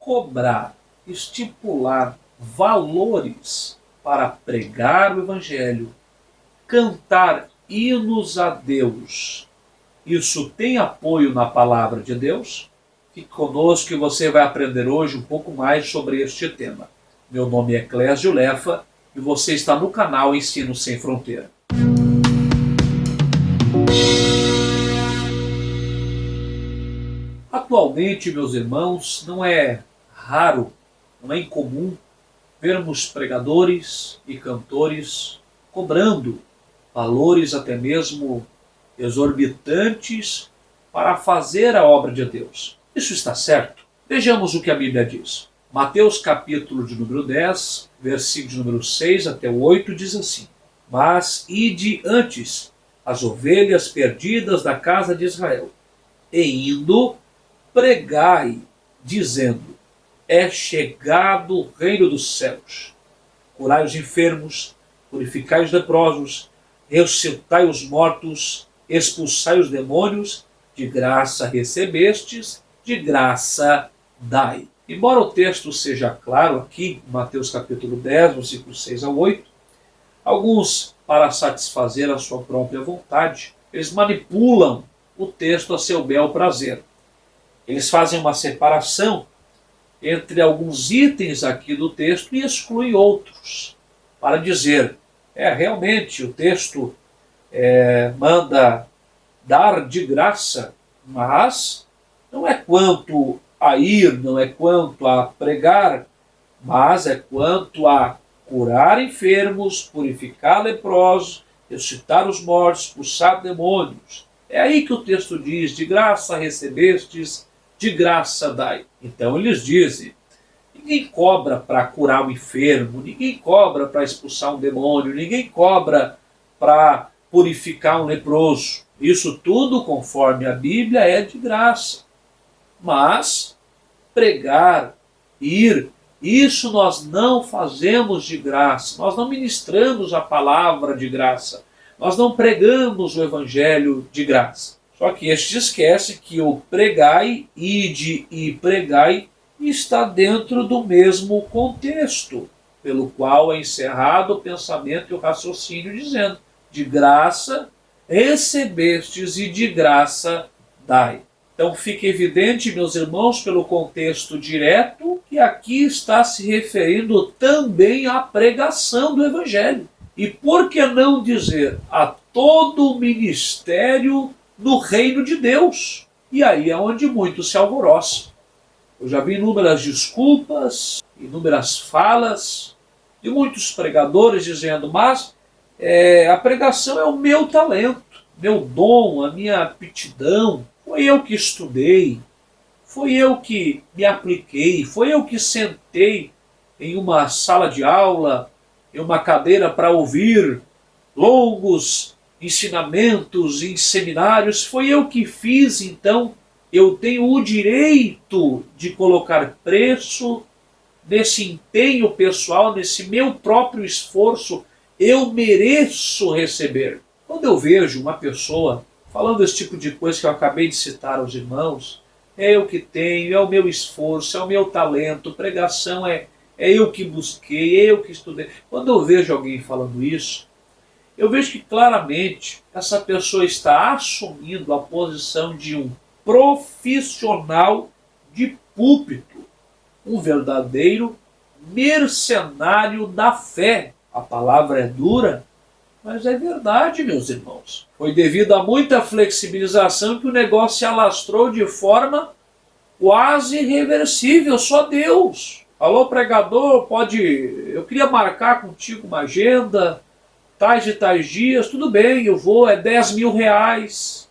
cobrar, estipular valores para pregar o Evangelho, cantar hinos a Deus, isso tem apoio na palavra de Deus? Fique conosco e você vai aprender hoje um pouco mais sobre este tema. Meu nome é Clésio Lefa e você está no canal Ensino Sem Fronteira. Atualmente, meus irmãos, não é raro, não é incomum vermos pregadores e cantores cobrando valores até mesmo exorbitantes para fazer a obra de Deus. Isso está certo? Vejamos o que a Bíblia diz. Mateus capítulo de número 10, versículo de número 6 até o 8 diz assim: Mas ide antes as ovelhas perdidas da casa de Israel, e indo pregai, dizendo: É chegado o reino dos céus. Curai os enfermos, purificai os leprosos, ressuscitai os mortos, expulsai os demônios, de graça recebestes, de graça dai. Embora o texto seja claro aqui, em Mateus capítulo 10, versículos 6 a 8, alguns, para satisfazer a sua própria vontade, eles manipulam o texto a seu bel prazer. Eles fazem uma separação entre alguns itens aqui do texto e excluem outros, para dizer, realmente o texto manda dar de graça, mas não é quanto a ir, não é quanto a pregar, mas é quanto a curar enfermos, purificar leprosos, ressuscitar os mortos, expulsar demônios. É aí que o texto diz, de graça recebestes, de graça dai. Então eles dizem, ninguém cobra para curar um enfermo, ninguém cobra para expulsar um demônio, ninguém cobra para purificar um leproso. Isso tudo, conforme a Bíblia, é de graça. Mas pregar, ir, isso nós não fazemos de graça. Nós não ministramos a palavra de graça. Nós não pregamos o Evangelho de graça. Só que este esquece que o pregai, ide e pregai, está dentro do mesmo contexto, pelo qual é encerrado o pensamento e o raciocínio, dizendo, de graça recebestes e de graça dai. Então fica evidente, meus irmãos, pelo contexto direto, que aqui está se referindo também à pregação do Evangelho. E por que não dizer a todo o ministério no reino de Deus? E aí é onde muitos se alvoroçam. Eu já vi inúmeras desculpas, inúmeras falas de muitos pregadores dizendo, mas a pregação é o meu talento, meu dom, a minha aptidão. Foi eu que estudei, foi eu que me apliquei, foi eu que sentei em uma sala de aula, em uma cadeira para ouvir longos ensinamentos em seminários, foi eu que fiz, então eu tenho o direito de colocar preço nesse empenho pessoal, nesse meu próprio esforço, eu mereço receber. Quando eu vejo uma pessoa falando esse tipo de coisa que eu acabei de citar aos irmãos, é eu que tenho, é o meu esforço, é o meu talento, pregação é eu que busquei, é eu que estudei. Quando eu vejo alguém falando isso, eu vejo que claramente essa pessoa está assumindo a posição de um profissional de púlpito, um verdadeiro mercenário da fé. A palavra é dura, mas é verdade, meus irmãos. Foi devido a muita flexibilização que o negócio se alastrou de forma quase irreversível. Só Deus. Alô, pregador, eu queria marcar contigo uma agenda, tais e tais dias, tudo bem, eu vou, é 10 mil reais.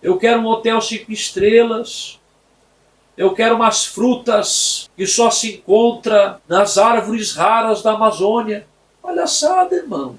Eu quero um hotel 5 estrelas. Eu quero umas frutas que só se encontra nas árvores raras da Amazônia. Palhaçada, irmão.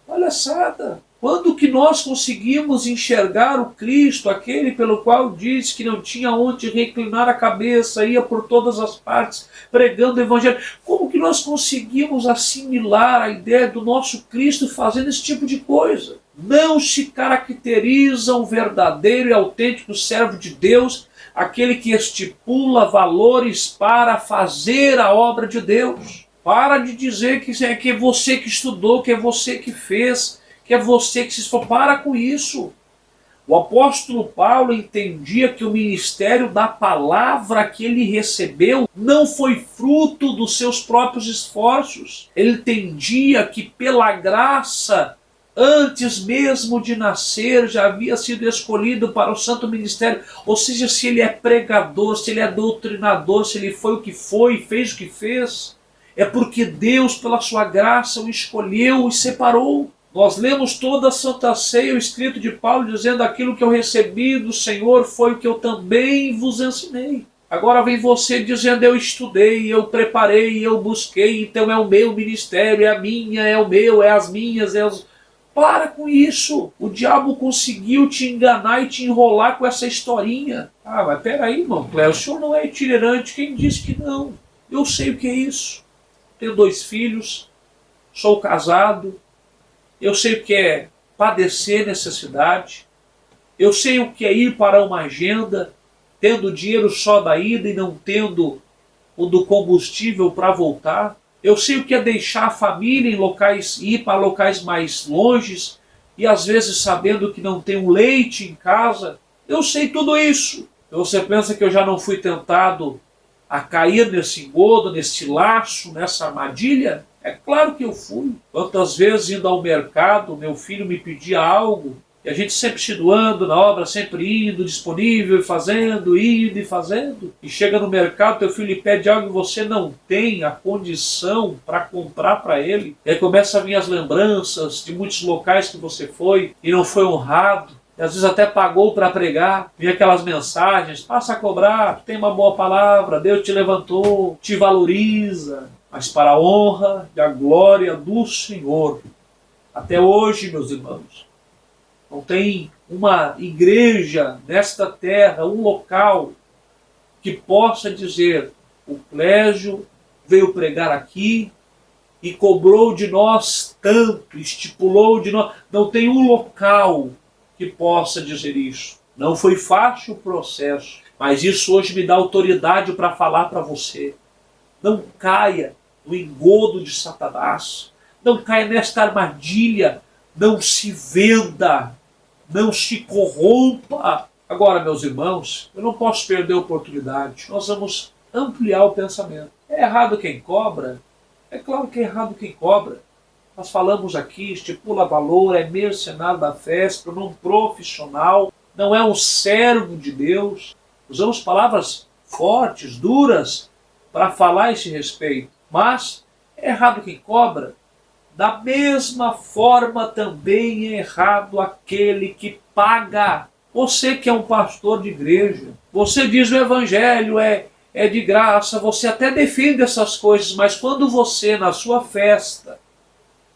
Palhaçada. Quando que nós conseguimos enxergar o Cristo, aquele pelo qual disse que não tinha onde reclinar a cabeça, ia por todas as partes pregando o Evangelho? Como que nós conseguimos assimilar a ideia do nosso Cristo fazendo esse tipo de coisa? Não se caracteriza um verdadeiro e autêntico servo de Deus aquele que estipula valores para fazer a obra de Deus. Para de dizer que é você que estudou, que é você que fez, que é você que se esforçou. Para com isso. O apóstolo Paulo entendia que o ministério da palavra que ele recebeu não foi fruto dos seus próprios esforços. Ele entendia que pela graça, antes mesmo de nascer, já havia sido escolhido para o santo ministério. Ou seja, se ele é pregador, se ele é doutrinador, se ele foi o que foi, fez o que fez, é porque Deus, pela sua graça, o escolheu e separou. Nós lemos toda a Santa Ceia, o escrito de Paulo, dizendo: aquilo que eu recebi do Senhor foi o que eu também vos ensinei. Agora vem você dizendo: eu estudei, eu preparei, eu busquei, então é o meu ministério, é a minha, é o meu, é as minhas, é os... Para com isso! O diabo conseguiu te enganar e te enrolar com essa historinha. Ah, mas peraí, irmão Cléo, o senhor não é itinerante, quem disse que não? Eu sei o que é isso. Tenho 2 filhos, sou casado, eu sei o que é padecer necessidade, eu sei o que é ir para uma agenda, tendo dinheiro só da ida e não tendo o do combustível para voltar. Eu sei o que é deixar a família em locais, ir para locais mais longes, e às vezes sabendo que não tem um leite em casa. Eu sei tudo isso. Você pensa que eu já não fui tentado a cair nesse engodo, nesse laço, nessa armadilha? É claro que eu fui. Quantas vezes indo ao mercado, meu filho me pedia algo, e a gente sempre se doando na obra, sempre indo, disponível, e fazendo, indo e fazendo. E chega no mercado, teu filho lhe pede algo e você não tem a condição para comprar para ele. E aí começam a vir as lembranças de muitos locais que você foi e não foi honrado. E às vezes até pagou para pregar, vem aquelas mensagens: passa a cobrar, tem uma boa palavra, Deus te levantou, te valoriza, mas para a honra e a glória do Senhor. Até hoje, meus irmãos, não tem uma igreja nesta terra, um local que possa dizer: o Clésio veio pregar aqui e cobrou de nós tanto, estipulou de nós. Não tem um local que possa dizer isso. Não foi fácil o processo, mas isso hoje me dá autoridade para falar para você. Não caia no engodo de Satanás, não caia nesta armadilha, não se venda, não se corrompa. Agora, meus irmãos, eu não posso perder a oportunidade. Nós vamos ampliar o pensamento. É errado quem cobra? É claro que é errado quem cobra. Nós falamos aqui, estipula valor, é mercenário da festa, não profissional, não é um servo de Deus. Usamos palavras fortes, duras, para falar a esse respeito. Mas é errado quem cobra. Da mesma forma também é errado aquele que paga. Você que é um pastor de igreja, você diz o evangelho é de graça, você até defende essas coisas, mas quando você, na sua festa,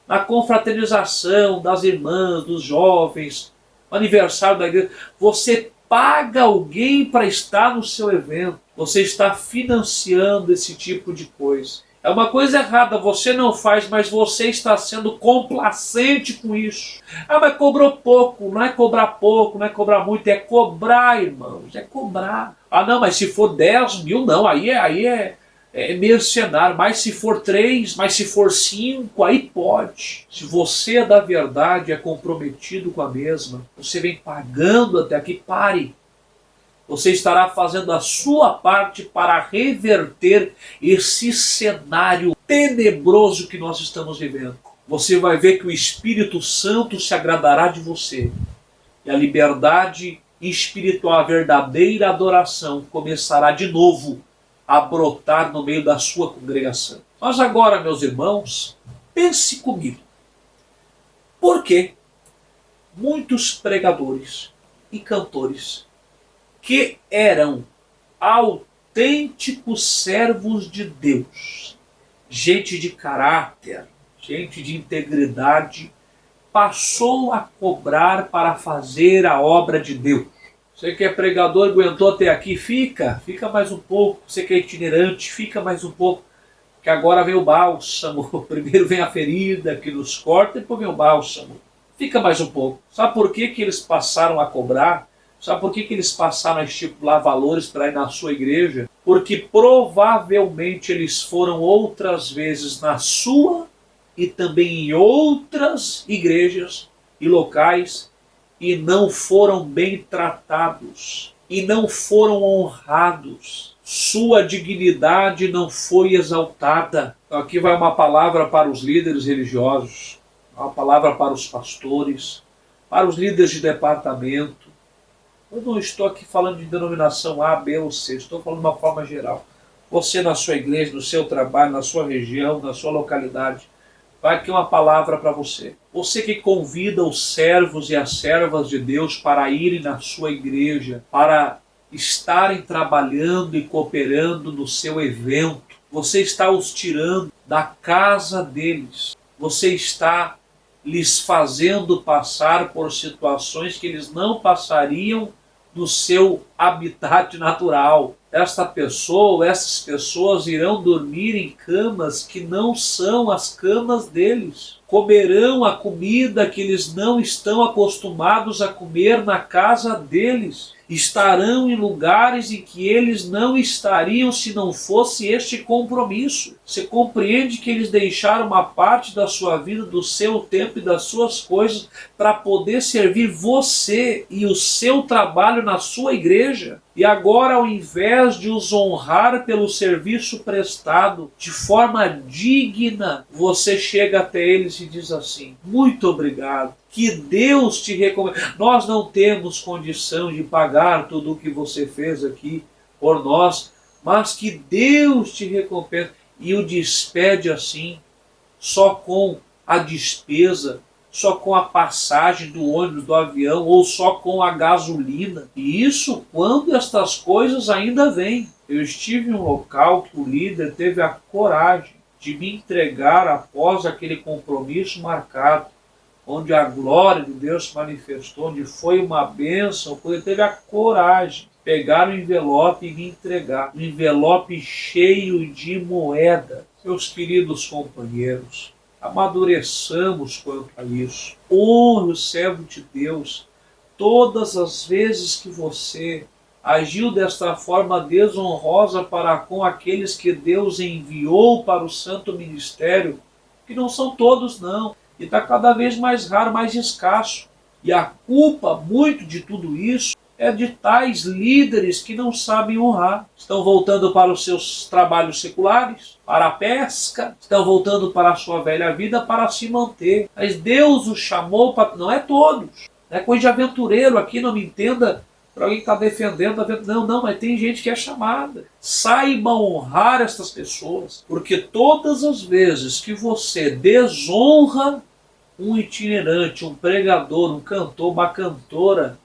na confraternização das irmãs, dos jovens, no aniversário da igreja, você paga alguém para estar no seu evento, você está financiando esse tipo de coisa. É uma coisa errada, você não faz, mas você está sendo complacente com isso. Ah, mas cobrou pouco, não é cobrar pouco, não é cobrar muito, é cobrar, irmãos, é cobrar. Ah, não, mas se for 10 mil, não, aí é mercenário. Mas se for 3, mas se for 5, aí pode. Se você é da verdade, é comprometido com a mesma, você vem pagando até aqui, pare. Você estará fazendo a sua parte para reverter esse cenário tenebroso que nós estamos vivendo. Você vai ver que o Espírito Santo se agradará de você. E a liberdade espiritual, a verdadeira adoração começará de novo a brotar no meio da sua congregação. Mas agora, meus irmãos, pense comigo. Por que muitos pregadores e cantores que eram autênticos servos de Deus, gente de caráter, gente de integridade, passou a cobrar para fazer a obra de Deus? Você que é pregador e aguentou até aqui, fica mais um pouco. Você que é itinerante, fica mais um pouco, que agora vem o bálsamo. Primeiro vem a ferida que nos corta, depois vem o bálsamo. Fica mais um pouco. Sabe por que eles passaram a cobrar? Sabe por que eles passaram a estipular valores para ir na sua igreja? Porque provavelmente eles foram outras vezes na sua e também em outras igrejas e locais e não foram bem tratados e não foram honrados. Sua dignidade não foi exaltada. Então aqui vai uma palavra para os líderes religiosos, uma palavra para os pastores, para os líderes de departamento. Eu não estou aqui falando de denominação A, B ou C, estou falando de uma forma geral. Você na sua igreja, no seu trabalho, na sua região, na sua localidade, vai aqui uma palavra para você. Você que convida os servos e as servas de Deus para irem na sua igreja, para estarem trabalhando e cooperando no seu evento, você está os tirando da casa deles. Você está lhes fazendo passar por situações que eles não passariam no seu habitat natural. Esta pessoa, essas pessoas irão dormir em camas que não são as camas deles. Comerão a comida que eles não estão acostumados a comer na casa deles. Estarão em lugares em que eles não estariam se não fosse este compromisso. Você compreende que eles deixaram uma parte da sua vida, do seu tempo e das suas coisas para poder servir você e o seu trabalho na sua igreja? E agora, ao invés de os honrar pelo serviço prestado de forma digna, você chega até eles e diz assim: muito obrigado, que Deus te recompense. Nós não temos condição de pagar tudo o que você fez aqui por nós, mas que Deus te recompense. E o despede assim, só com a despesa, só com a passagem do ônibus, do avião, ou só com a gasolina. E isso quando estas coisas ainda vêm. Eu estive em um local que o líder teve a coragem de me entregar após aquele compromisso marcado, onde a glória de Deus se manifestou, onde foi uma bênção, porque ele teve a coragem de pegar o envelope e me entregar. Um envelope cheio de moeda. Meus queridos companheiros, amadureçamos quanto a isso. Honre o servo de Deus. Todas as vezes que você agiu desta forma desonrosa para com aqueles que Deus enviou para o santo ministério, que não são todos não, e está cada vez mais raro, mais escasso. E a culpa, muito de tudo isso, é de tais líderes que não sabem honrar. Estão voltando para os seus trabalhos seculares, para a pesca, estão voltando para a sua velha vida para se manter. Mas Deus os chamou para... Não é todos. Não é coisa de aventureiro aqui, não me entenda para alguém que está defendendo. Não, mas tem gente que é chamada. Saiba honrar essas pessoas, porque todas as vezes que você desonra um itinerante, um pregador, um cantor, uma cantora,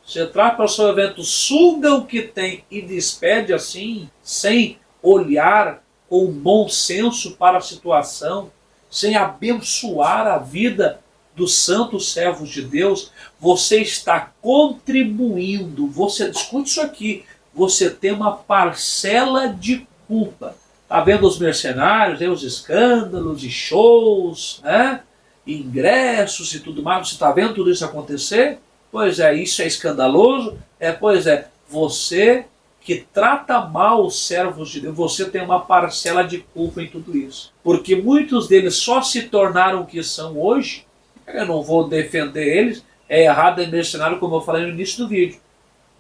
você traz para o seu evento, suga o que tem e despede assim, sem olhar com bom senso para a situação, sem abençoar a vida dos santos servos de Deus, você está contribuindo, você, escute isso aqui, você tem uma parcela de culpa. Está vendo os mercenários, os escândalos e shows, né? Ingressos e tudo mais, você está vendo tudo isso acontecer? Pois é, isso é escandaloso? Pois é, você que trata mal os servos de Deus, você tem uma parcela de culpa em tudo isso. Porque muitos deles só se tornaram o que são hoje. Eu não vou defender eles, é errado, é mercenário, como eu falei no início do vídeo.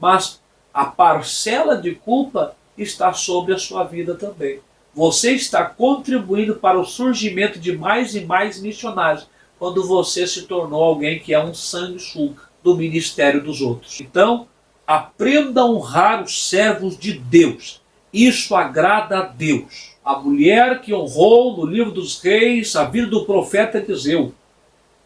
Mas a parcela de culpa está sobre a sua vida também. Você está contribuindo para o surgimento de mais e mais missionários, quando você se tornou alguém que é um sanguessuga do ministério dos outros. Então, aprenda a honrar os servos de Deus. Isso agrada a Deus. A mulher que honrou no livro dos reis a vida do profeta Eliseu,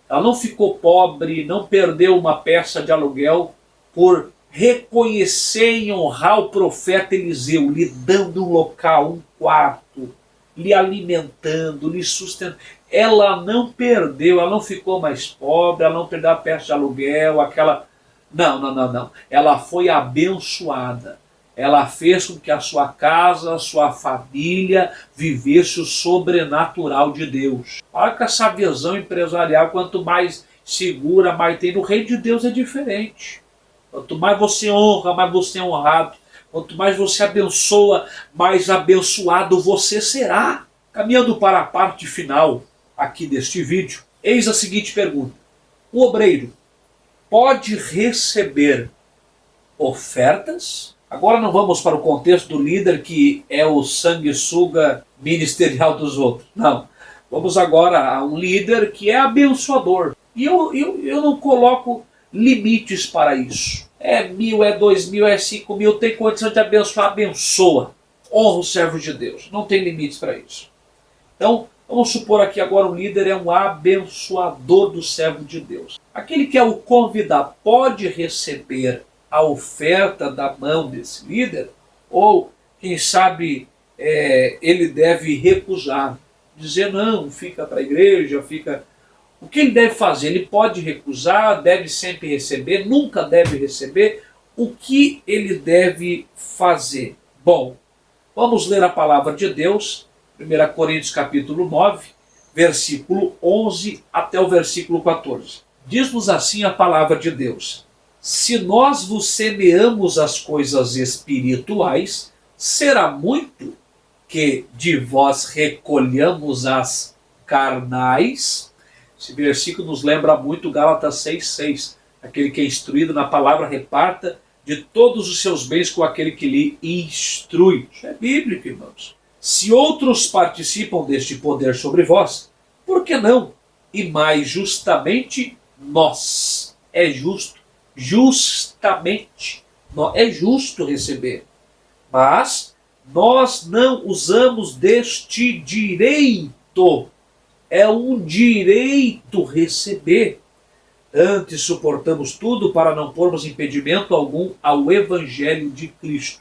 ela não ficou pobre, não perdeu uma peça de aluguel por reconhecer e honrar o profeta Eliseu, lhe dando um local, um quarto, lhe alimentando, lhe sustentando. Ela não perdeu, ela não ficou mais pobre, ela não perdeu a peça de aluguel, aquela... Não. Ela foi abençoada. Ela fez com que a sua casa, a sua família vivesse o sobrenatural de Deus. Olha que essa visão empresarial, quanto mais segura, mais tem. No reino de Deus é diferente. Quanto mais você honra, mais você é honrado. Quanto mais você abençoa, mais abençoado você será. Caminhando para a parte final aqui deste vídeo, eis a seguinte pergunta. O obreiro pode receber ofertas? Agora não vamos para o contexto do líder que é o sanguessuga ministerial dos outros. Não. Vamos agora a um líder que é abençoador. E eu não coloco limites para isso. É 1.000, é 2.000, é 5.000, tem condição de abençoar, abençoa. Honra o servo de Deus. Não tem limites para isso. Então, vamos supor aqui agora o líder é um abençoador do servo de Deus. Aquele que é o convidado pode receber a oferta da mão desse líder? Ou, quem sabe, ele deve recusar? Dizer não, fica para a igreja, fica... O que ele deve fazer? Ele pode recusar, deve sempre receber, nunca deve receber. O que ele deve fazer? Bom, vamos ler a palavra de Deus, 1 Coríntios capítulo 9, versículo 11 até o versículo 14. Diz-nos assim a palavra de Deus. Se nós vos semeamos as coisas espirituais, será muito que de vós recolhamos as carnais. Esse versículo nos lembra muito Gálatas 6,6. Aquele que é instruído na palavra reparta de todos os seus bens com aquele que lhe instrui. Isso é bíblico, irmãos. Se outros participam deste poder sobre vós, por que não? E mais justamente nós. É justo. Justamente. É justo receber. Mas nós não usamos deste direito. É um direito receber. Antes suportamos tudo para não pormos impedimento algum ao Evangelho de Cristo.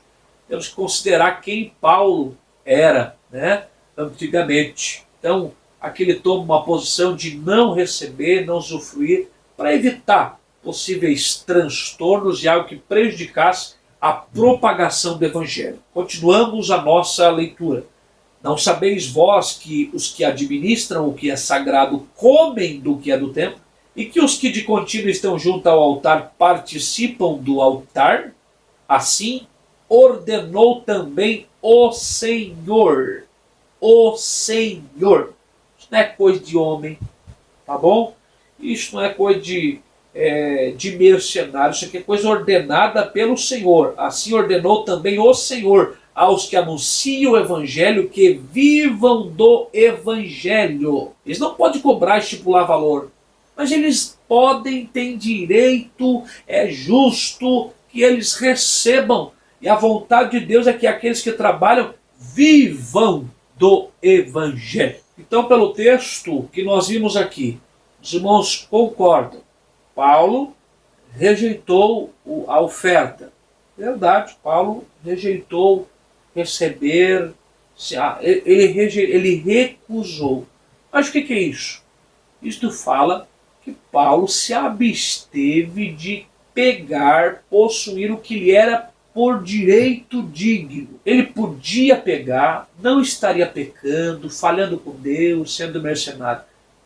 Temos que considerar quem Paulo era, né, antigamente. Então, aqui ele toma uma posição de não receber, não usufruir, para evitar possíveis transtornos e algo que prejudicasse a propagação do Evangelho. Continuamos a nossa leitura. Não sabeis vós que os que administram o que é sagrado comem do que é do templo, e que os que de contínuo estão junto ao altar participam do altar? Assim ordenou também o Senhor. O Senhor. Isso não é coisa de homem, tá bom? Isso não é coisa de mercenário, isso aqui é coisa ordenada pelo Senhor. Assim ordenou também o Senhor aos que anunciam o Evangelho que vivam do Evangelho. Eles não podem cobrar, estipular valor, mas eles podem, têm direito, é justo que eles recebam. E a vontade de Deus é que aqueles que trabalham vivam do Evangelho. Então, pelo texto que nós vimos aqui, os irmãos concordam. Paulo rejeitou a oferta. Verdade, Paulo rejeitou receber, ele recusou. Mas o que é isso? Isto fala que Paulo se absteve de pegar, possuir o que lhe era por direito digno. Ele podia pegar, não estaria pecando, falhando com Deus, sendo mercenário.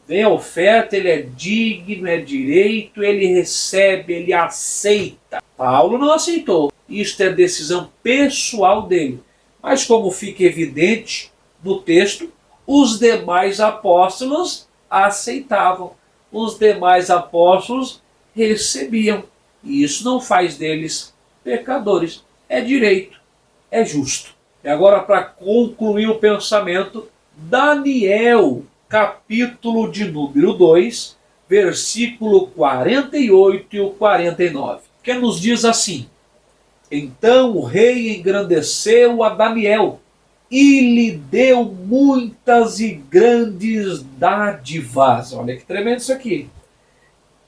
Vem a oferta, ele é digno, é direito, ele recebe, ele aceita. Paulo não aceitou. Isto é decisão pessoal dele. Mas como fica evidente no texto, os demais apóstolos aceitavam. Os demais apóstolos recebiam. E isso não faz deles pecadores. É direito, é justo. E agora, para concluir o pensamento, Daniel, capítulo de número 2, versículo 48 e o 49, que nos diz assim: Então o rei engrandeceu a Daniel e lhe deu muitas e grandes dádivas. Olha que tremendo isso aqui.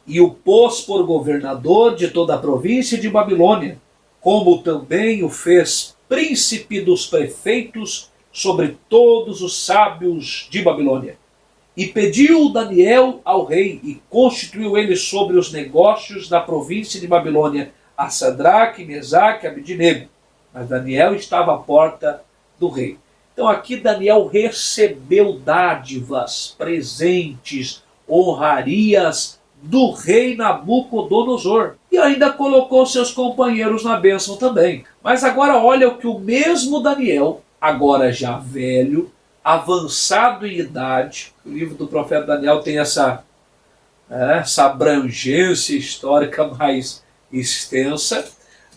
E o pôs por governador de toda a província de Babilônia, como também o fez príncipe dos prefeitos sobre todos os sábios de Babilônia. E pediu Daniel ao rei, e constituiu ele sobre os negócios da província de Babilônia a Sadraque, Mesaque e Abednego. Mas Daniel estava à porta do rei. Então aqui Daniel recebeu dádivas, presentes, honrarias do rei Nabucodonosor. e ainda colocou seus companheiros na bênção também. Mas agora olha o que o mesmo Daniel, agora já velho, avançado em idade, o livro do profeta Daniel tem essa abrangência histórica mais extensa.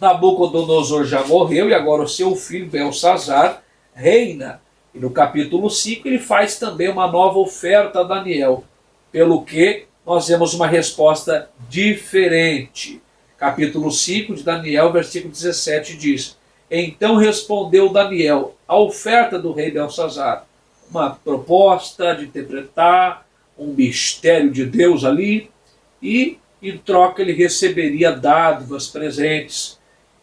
Nabucodonosor já morreu e agora o seu filho Belsazar reina. E no capítulo 5 ele faz também uma nova oferta a Daniel, pelo que nós vemos uma resposta diferente. Capítulo 5 de Daniel, versículo 17 diz: Então respondeu Daniel à oferta do rei Belsazar, uma proposta de interpretar um mistério de Deus ali, e em troca ele receberia dádivas, presentes.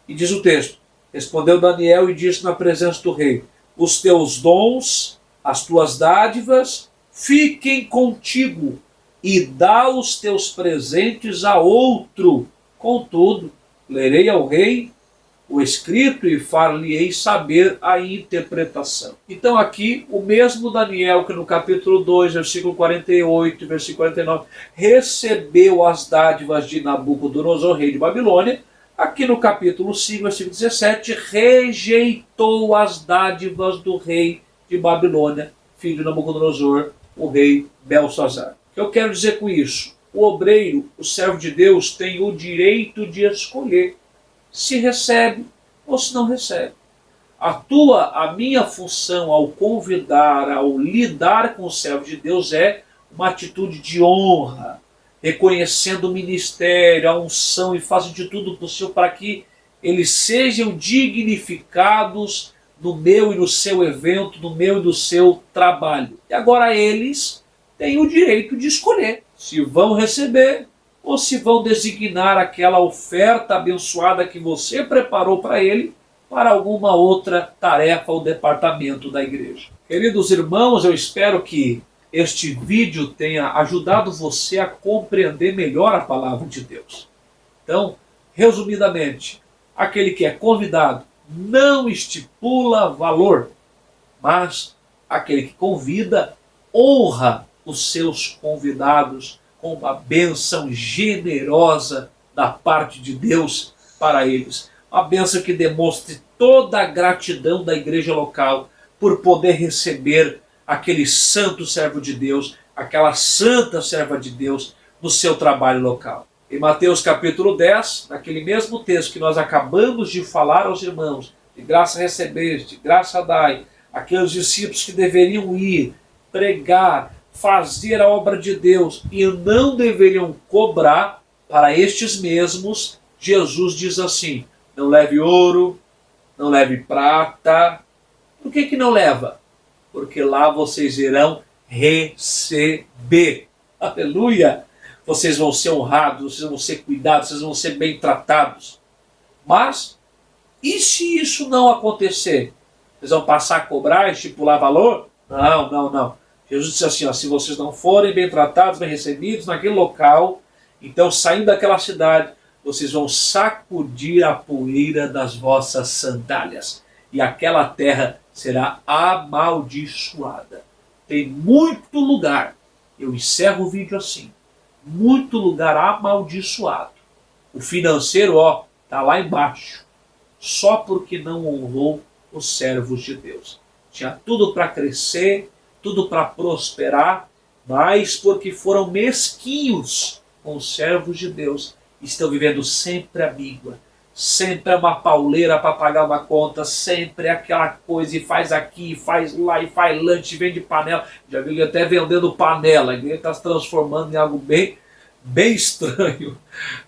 E diz o texto: Respondeu Daniel e disse na presença do rei: Os teus dons, as tuas dádivas, fiquem contigo, e dá os teus presentes a outro. Contudo, lerei ao rei o escrito e far-lhe-ei saber a interpretação. Então aqui, o mesmo Daniel que no capítulo 2, versículo 48 e versículo 49, recebeu as dádivas de Nabucodonosor, rei de Babilônia, aqui no capítulo 5, versículo 17, rejeitou as dádivas do rei de Babilônia, filho de Nabucodonosor, o rei Belsazar. O que eu quero dizer com isso? O obreiro, o servo de Deus, tem o direito de escolher se recebe ou se não recebe. A minha função ao convidar, ao lidar com o servo de Deus é uma atitude de honra, reconhecendo o ministério, a unção, e faço de tudo possível para que eles sejam dignificados no meu e no seu evento, no meu e no seu trabalho. E agora eles têm o direito de escolher se vão receber ou se vão designar aquela oferta abençoada que você preparou para ele para alguma outra tarefa ou departamento da igreja. Queridos irmãos, eu espero que este vídeo tenha ajudado você a compreender melhor a palavra de Deus. Então, resumidamente, aquele que é convidado não estipula valor, mas aquele que convida honra os seus convidados com uma bênção generosa da parte de Deus para eles. Uma bênção que demonstre toda a gratidão da igreja local por poder receber aquele santo servo de Deus, aquela santa serva de Deus no seu trabalho local. Em Mateus capítulo 10, naquele mesmo texto que nós acabamos de falar aos irmãos, de graça recebeste, graça dai, aqueles discípulos que deveriam ir, pregar, fazer a obra de Deus e não deveriam cobrar, para estes mesmos, Jesus diz assim: não leve ouro, não leve prata. Por que não leva? Porque lá vocês irão receber. Aleluia! Vocês vão ser honrados, vocês vão ser cuidados, vocês vão ser bem tratados. Mas, e se isso não acontecer? Vocês vão passar a cobrar, estipular valor? Não. Jesus disse assim, se vocês não forem bem tratados, bem recebidos naquele local, então saindo daquela cidade, vocês vão sacudir a poeira das vossas sandálias. E aquela terra será amaldiçoada. Tem muito lugar, eu encerro o vídeo assim, muito lugar amaldiçoado. O financeiro, está lá embaixo, só porque não honrou os servos de Deus. Tinha tudo para crescer, tudo para prosperar, mas porque foram mesquinhos com os servos de Deus, estão vivendo sempre a míngua, sempre uma pauleira para pagar uma conta, sempre aquela coisa, e faz aqui, faz lá, e faz lanche, vende panela. Já vi ele até vendendo panela, ele está se transformando em algo bem estranho,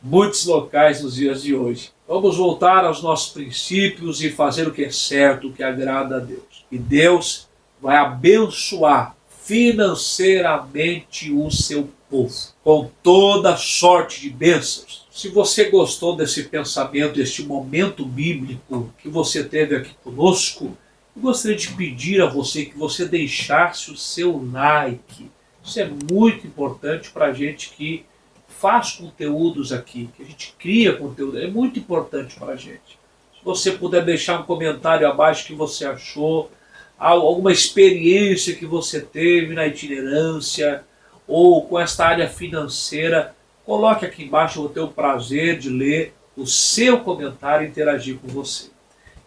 muitos locais nos dias de hoje. Vamos voltar aos nossos princípios e fazer o que é certo, o que agrada a Deus. E Deus vai abençoar financeiramente o seu povo, com toda sorte de bênçãos. Se você gostou desse pensamento, deste momento bíblico que você teve aqui conosco, eu gostaria de pedir a você que você deixasse o seu like. Isso é muito importante para a gente que faz conteúdos aqui, que a gente cria conteúdo, é muito importante para a gente. Se você puder deixar um comentário abaixo que você achou, alguma experiência que você teve na itinerância ou com esta área financeira, coloque aqui embaixo, eu vou ter o prazer de ler o seu comentário e interagir com você.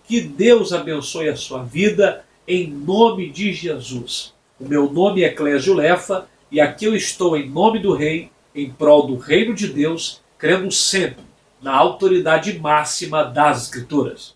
Que Deus abençoe a sua vida, em nome de Jesus. O meu nome é Clésio Lefa e aqui eu estou em nome do Rei, em prol do reino de Deus, crendo sempre na autoridade máxima das Escrituras.